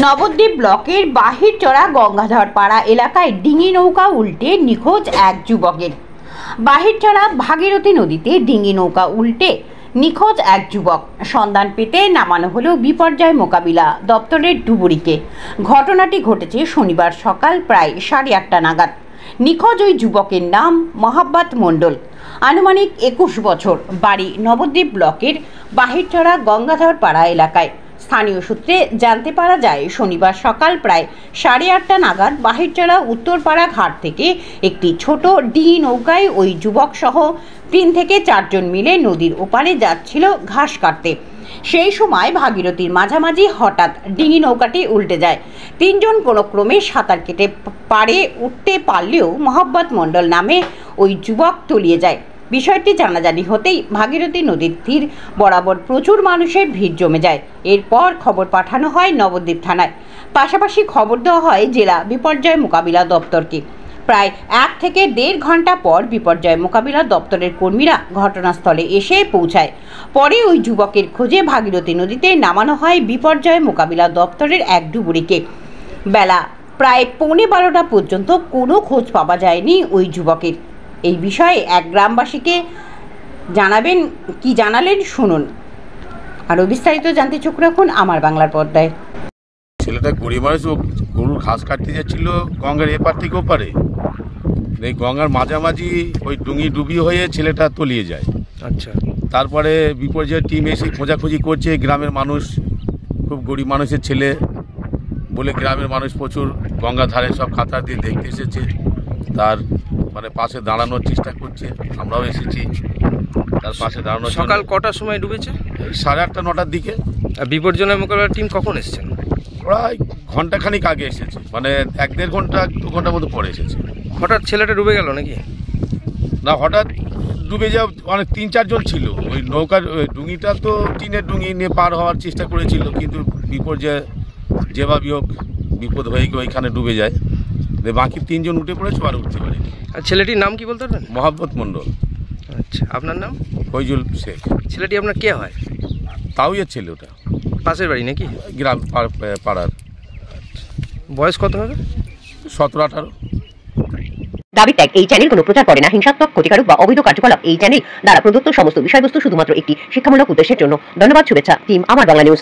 নবদ্বীপ ব্লকের বাহিরচড়া গঙ্গাধরপাড়া এলাকায় ডিঙি নৌকা উল্টে নিখোঁজ এক যুবকের। বাহিরচড়া ভাগীরথী নদীতে ডিঙি নৌকা উল্টে নিখোঁজ এক যুবক। সন্ধান পেতে নামানো হলো বিপর্যয় মোকাবিলা দপ্তরের ডুবুরিকে। ঘটনাটি ঘটেছে শনিবার সকাল প্রায় 8:30 নাগাদ। নিখোঁজ ওই যুবকের নাম মহাব্বত মণ্ডল, আনুমানিক 21 বছর, বাড়ি নবদ্বীপ ব্লকের বাহিরচড়া গঙ্গাধরপাড়া এলাকায়। স্থানীয় সূত্রে জানতে পারা যায়, শনিবার সকাল প্রায় 8:30 নাগাদ বাহিরচড়া উত্তরপাড়া ঘাট থেকে একটি ছোট ডিঙি নৌকায় ওই যুবক সহ 3 থেকে 4 জন মিলে নদীর ওপারে যাচ্ছিল ঘাস কাটতে। সেই সময় ভাগীরথীর মাঝামাঝি হঠাৎ ডিঙি নৌকাটি উল্টে যায়। 3 জন কোনো ক্রমে সাঁতার কেটে পাড়ে উঠতে পারলেও মহাব্বত মণ্ডল নামে ওই যুবক তলিয়ে যায়। বিষয়টি জানাজানি হতেই ভাগীরথী নদীর তীর বরাবর প্রচুর মানুষের ভিড় জমে যায়। এরপর খবর পাঠানো হয় নবদ্বীপ থানায়। পাশাপাশি খবর দেওয়া হয় জেলা বিপর্যয় মোকাবিলা দপ্তরকে। প্রায় 1 থেকে 1.5 ঘন্টা পর বিপর্যয় মোকাবিলা দপ্তরের কর্মীরা ঘটনাস্থলে এসে পৌঁছায়। পরে ওই যুবকের খোঁজে ভাগীরথী নদীতে নামানো হয় বিপর্যয় মোকাবিলা দপ্তরের এক ডুবুরিকে। বেলা প্রায় 11:15 পর্যন্ত কোনো খোঁজ পাওয়া যায়নি ওই যুবকের। এই বিষয়ে এক গ্রামবাসীকে জানালেন শুনুন। আরও বিস্তারিত জানতে চোখ রাখুন আমার বাংলার পর্দায়। ছেলেটা গরিব মানুষ, গরুর ঘাস কাটতে যাচ্ছিল গঙ্গার এপার থেকে ওপারে। এই গঙ্গার মাঝামাঝি ওই ডুঙি ডুবি হয়ে ছেলেটা তলিয়ে যায়। আচ্ছা, তারপরে বিপর্যয় টিম এসে খোঁজাখুঁজি করছে। গ্রামের মানুষ, খুব গরিব মানুষের ছেলে বলে গ্রামের মানুষ প্রচুর গঙ্গা ধারে সব খাতা দিয়ে দেখতে এসেছে। তার পাশে দাঁড়ানোর চেষ্টা করছে। আমরাও এসেছি তার পাশে দাঁড়ানোর। সকাল কটার সময় ডুবেছে? 8:30 9টার দিকে। আর বিপর্যয় মোকাবিলার টিম কখন এসেছেন? প্রায় ঘন্টাখানিক আগে এসেছে, 1-1.5 ঘন্টা 2 ঘন্টার মতো পরে এসেছে। হঠাৎ ছেলেটা ডুবে গেল নাকি? না, হঠাৎ ডুবে যাওয়া 3-4 জন ছিল। ওই নৌকার ডুঙিটা তো টিনের ডুঙি নিয়ে পার হওয়ার চেষ্টা করেছিল, কিন্তু বিপর্যয় যেভাবেই হোক বিপদ হয়ে গিয়ে ওইখানে ডুবে যায়। বাকি 3 জন উঠে পড়েছে, আর উঠতে পারেনি। আর ছেলেটির নাম কি বলতে পারবেন? মহাব্বত মণ্ডল। আচ্ছা, আপনার নাম? ফৈজুল শেখ। ছেলেটি আপনার কে হয়? তাও এর ছেলে, ওটা পাশের বাড়ি নাকি? গ্রাম পাড়ার। বয়স কত হবে? 17-18। দাবি ত্যাগ এই চ্যানেল কোনো প্রচার করে না হিংসাত্মক, ক্ষতিকারক বা অবৈধ কার্যকলাপ। এই চ্যানেল দ্বারা প্রদত্ত সমস্ত বিষয়বস্তু শুধুমাত্র একটি শিক্ষামূলক উদ্দেশ্যের জন্য। ধন্যবাদ। শুভেচ্ছা টিম আমার বাংলা নিউজ।